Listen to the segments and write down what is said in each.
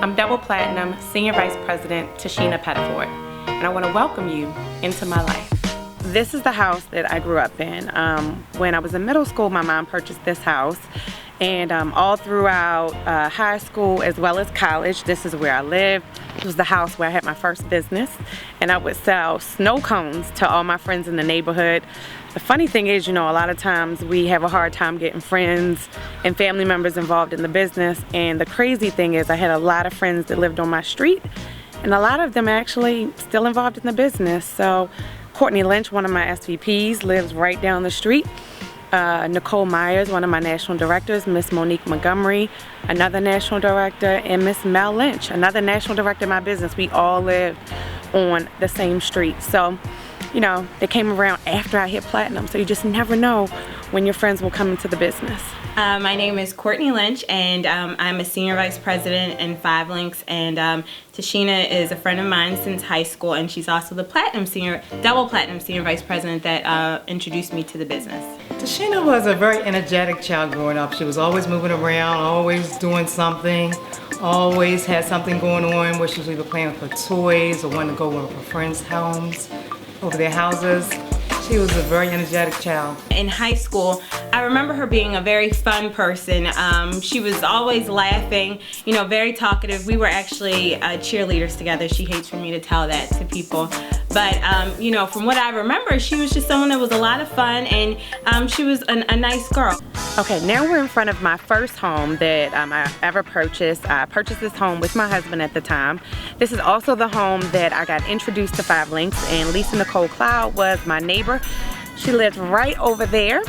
I'm Double Platinum Senior Vice President Tishina Pettiford, and I want to welcome you into my life. This is the house that I grew up in. When I was in middle school, my mom purchased this house, and all throughout high school as well as college, this is where I lived. It was the house where I had my first business, and I would sell snow cones to all my friends in the neighborhood. The funny thing is, you know, a lot of times we have a hard time getting friends and family members involved in the business, and the crazy thing is I had a lot of friends that lived on my street, and a lot of them actually still involved in the business. So Courtney Lynch, one of my SVPs, lives right down the street. Nicole Myers, one of my national directors, Miss Monique Montgomery, another national director, and Miss Mel Lynch, another national director in my business. We all lived on the same street. So, you know, they came around after I hit platinum, so you just never know when your friends will come into the business. My name is Courtney Lynch, and I'm a Senior Vice President in 5 Links, and Tishina is a friend of mine since high school, and she's also the Double Platinum Senior Vice President that introduced me to the business. Tishina was a very energetic child growing up. She was always moving around, always doing something, always had something going on where she was either playing with her toys or wanting to go over her friends' homes, over their houses. She was a very energetic child. In high school, I remember her being a very fun person. She was always laughing, you know, very talkative. We were actually cheerleaders together. She hates for me to tell that to people. But, you know, from what I remember, she was just someone that was a lot of fun, and she was a nice girl. Okay, now we're in front of my first home that I ever purchased. I purchased this home with my husband at the time. This is also the home that I got introduced to 5 Links, and Lisa Nicole Cloud was my neighbor. She lived right over there.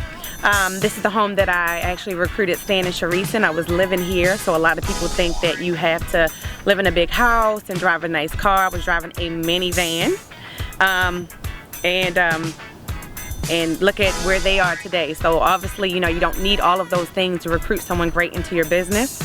This is the home that I actually recruited Stan and Sharice in. I was living here, so a lot of people think that you have to live in a big house and drive a nice car. I was driving a minivan. And look at where they are today. So obviously, you know, you don't need all of those things to recruit someone great into your business.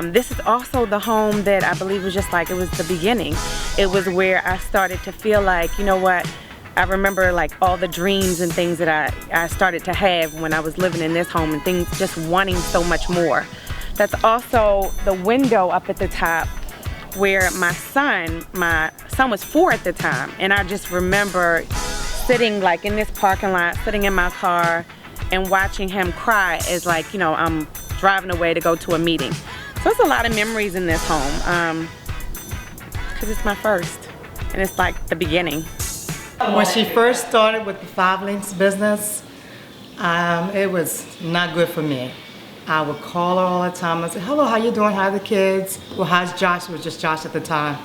This is also the home that I believe was just like, it was the beginning. It was where I started to feel like, you know what, I remember like all the dreams and things that I started to have when I was living in this home, and things just wanting so much more. That's also the window up at the top where my son was 4 at the time, and I just remember sitting like in this parking lot, sitting in my car and watching him cry as, like, you know, I'm driving away to go to a meeting. So there's a lot of memories in this home because it's my first, and it's like the beginning. When she first started with the 5 Links business, it was not good for me. I would call her all the time and say, hello, how you doing? How are the kids? Well, how's Josh? It was just Josh at the time.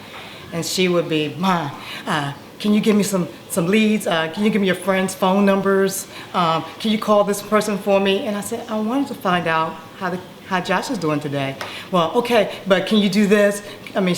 And she would be, Mom, can you give me some leads? Can you give me your friends' phone numbers? Can you call this person for me? And I said, I wanted to find out how Josh is doing today. Well, okay, but can you do this? I mean,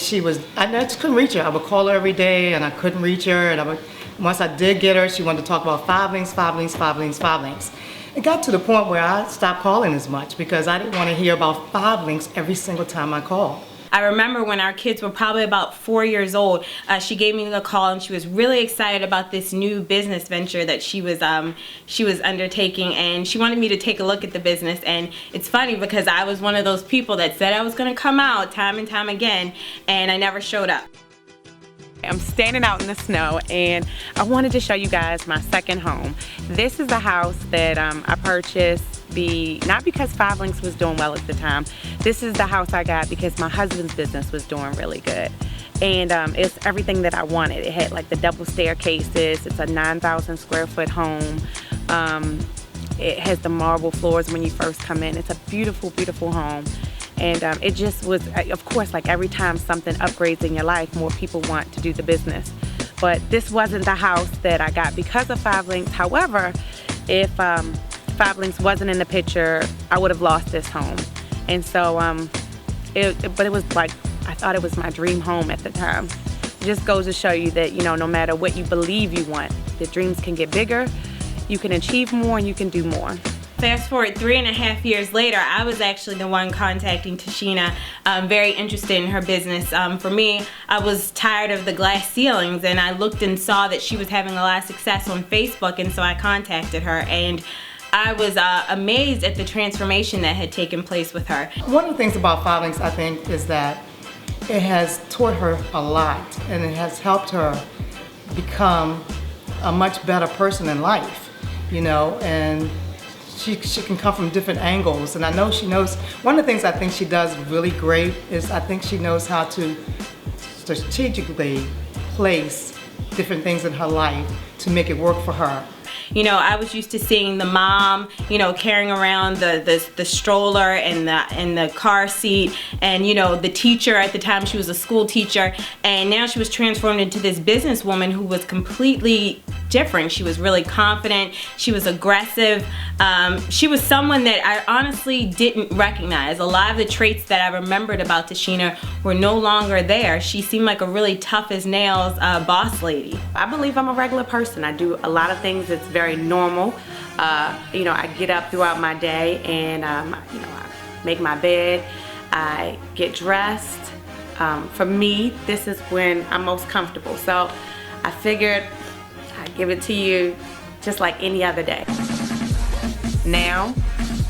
I just couldn't reach her. I would call her every day and I couldn't reach her. And once I did get her, she wanted to talk about 5 Links, 5 Links, 5 Links, 5 Links. It got to the point where I stopped calling as much because I didn't want to hear about 5 Links every single time I called. I remember when our kids were probably about 4 years old, she gave me a call, and she was really excited about this new business venture that she was undertaking, and she wanted me to take a look at the business. And it's funny because I was one of those people that said I was going to come out time and time again, and I never showed up. I'm standing out in the snow, and I wanted to show you guys my second home. This is the house that I purchased, not because 5 Links was doing well at the time. This is the house I got because my husband's business was doing really good. And it's everything that I wanted. It had like the double staircases. It's a 9,000 square foot home. It has the marble floors when you first come in. It's a beautiful, beautiful home. And it just was, of course, like every time something upgrades in your life, more people want to do the business. But this wasn't the house that I got because of 5 Links. However, if 5 Links wasn't in the picture, I would have lost this home. And so, but it was like, I thought it was my dream home at the time. It just goes to show you that, you know, no matter what you believe you want, the dreams can get bigger, you can achieve more, and you can do more. Fast forward 3.5 years later, I was actually the one contacting Tishina, very interested in her business. For me, I was tired of the glass ceilings, and I looked and saw that she was having a lot of success on Facebook, and so I contacted her, and I was amazed at the transformation that had taken place with her. One of the things about 5 Links, I think, is that it has taught her a lot, and it has helped her become a much better person in life, you know, and she can come from different angles, and I know she knows. One of the things I think she does really great is I think she knows how to strategically place different things in her life to make it work for her. You know, I was used to seeing the mom, you know, carrying around the stroller and the car seat, and you know, the teacher at the time, she was a school teacher, and now she was transformed into this businesswoman who was completely different. She was really confident, she was aggressive, she was someone that I honestly didn't recognize. A lot of the traits that I remembered about Tishina were no longer there. She seemed like a really tough as nails boss lady. I believe I'm a regular person. I do a lot of things that's very normal. You know, I get up throughout my day and you know, I make my bed, I get dressed. For me, this is when I'm most comfortable. So I figured I'd give it to you just like any other day. Now,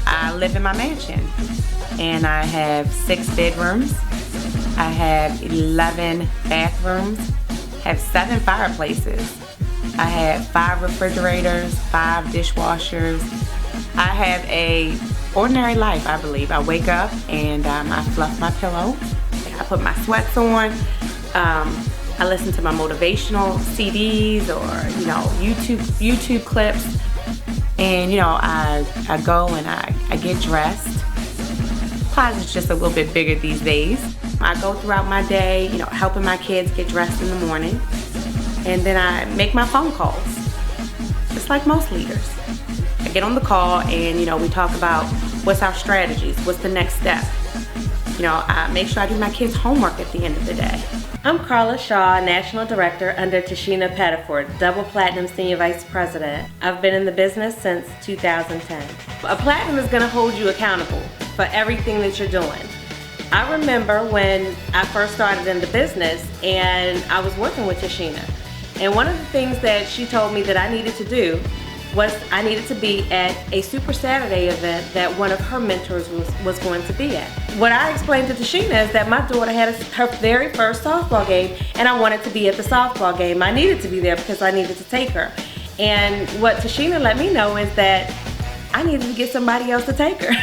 I live in my mansion and I have 6 bedrooms. I have 11 bathrooms, have 7 fireplaces. I have 5 refrigerators, 5 dishwashers. I have a ordinary life, I believe. I wake up and I fluff my pillow. I put my sweats on. I listen to my motivational CDs or, you know, YouTube clips. And, you know, I go and I get dressed. Closet's just a little bit bigger these days. I go throughout my day, you know, helping my kids get dressed in the morning. And then I make my phone calls, just like most leaders. I get on the call and, you know, we talk about what's our strategies, what's the next step. You know, I make sure I do my kids' homework at the end of the day. I'm Carla Shaw, National Director under Tishina Pettiford, Double Platinum Senior Vice President. I've been in the business since 2010. A platinum is gonna hold you accountable for everything that you're doing. I remember when I first started in the business and I was working with Tishina. And one of the things that she told me that I needed to do was I needed to be at a Super Saturday event that one of her mentors was going to be at. What I explained to Tishina is that my daughter had her very first softball game and I wanted to be at the softball game. I needed to be there because I needed to take her. And what Tishina let me know is that I needed to get somebody else to take her.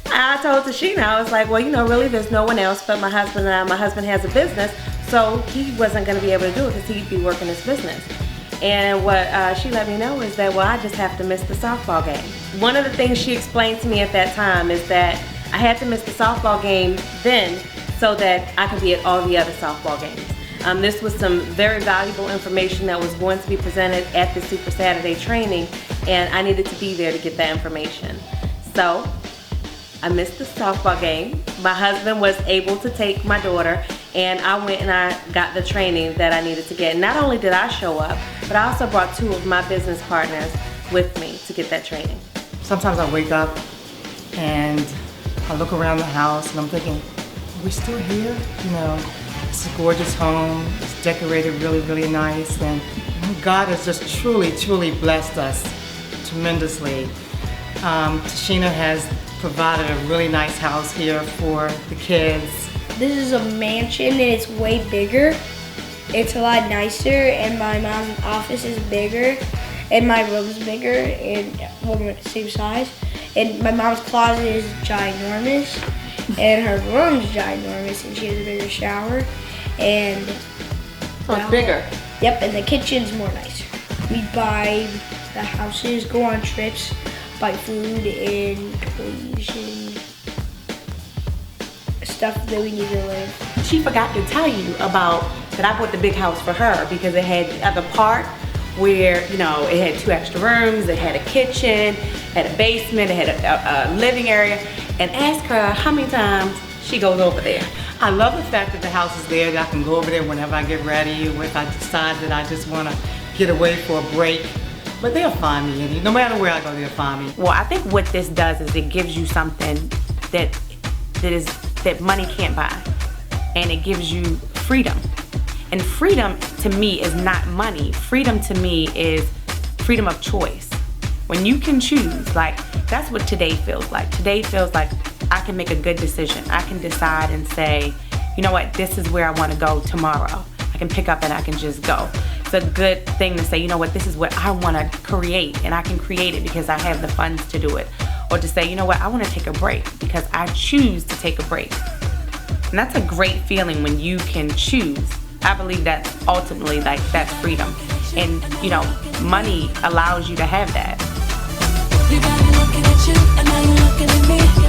I told Tishina, I was like, well, you know, really there's no one else but my husband and I. My husband has a business, so he wasn't gonna be able to do it because he'd be working his business. And what she let me know is that, well, I just have to miss the softball game. One of the things she explained to me at that time is that I had to miss the softball game then so that I could be at all the other softball games. This was some very valuable information that was going to be presented at the Super Saturday training, and I needed to be there to get that information. So I missed the softball game. My husband was able to take my daughter, and I went and I got the training that I needed to get. Not only did I show up, but I also brought 2 of my business partners with me to get that training. Sometimes I wake up and I look around the house and I'm thinking, are we still here? You know, it's a gorgeous home, it's decorated really, really nice, and God has just truly, truly blessed us tremendously. Tishina has provided a really nice house here for the kids. This is a mansion and it's way bigger. It's a lot nicer, and my mom's office is bigger and my room's bigger and we're the same size. And my mom's closet is ginormous and her room's ginormous, and she has a bigger shower. And so it's bigger. Yep, and the kitchen's more nicer. We buy the houses, go on trips, buy food and toys and stuff that we need to live. She forgot to tell you about that I bought the big house for her because it had the other part where, you know, it had 2 extra rooms, it had a kitchen, had a basement, it had a living area, and ask her how many times she goes over there. I love the fact that the house is there, that I can go over there whenever I get ready, or if I decide that I just want to get away for a break. But they'll find me, and no matter where I go, they'll find me. Well, I think what this does is it gives you something that money can't buy, and it gives you freedom. And freedom to me is not money. Freedom to me is freedom of choice. When you can choose, like, that's what today feels like. Today feels like I can make a good decision. I can decide and say, you know what, this is where I want to go tomorrow. I can pick up and I can just go. It's a good thing to say, you know what, this is what I want to create, and I can create it because I have the funds to do it. Or to say, you know what, I want to take a break because I choose to take a break. And that's a great feeling when you can choose. I believe that ultimately, like, that's freedom. And, you know, money allows you to have that. You got me looking at you, and now you're looking at me.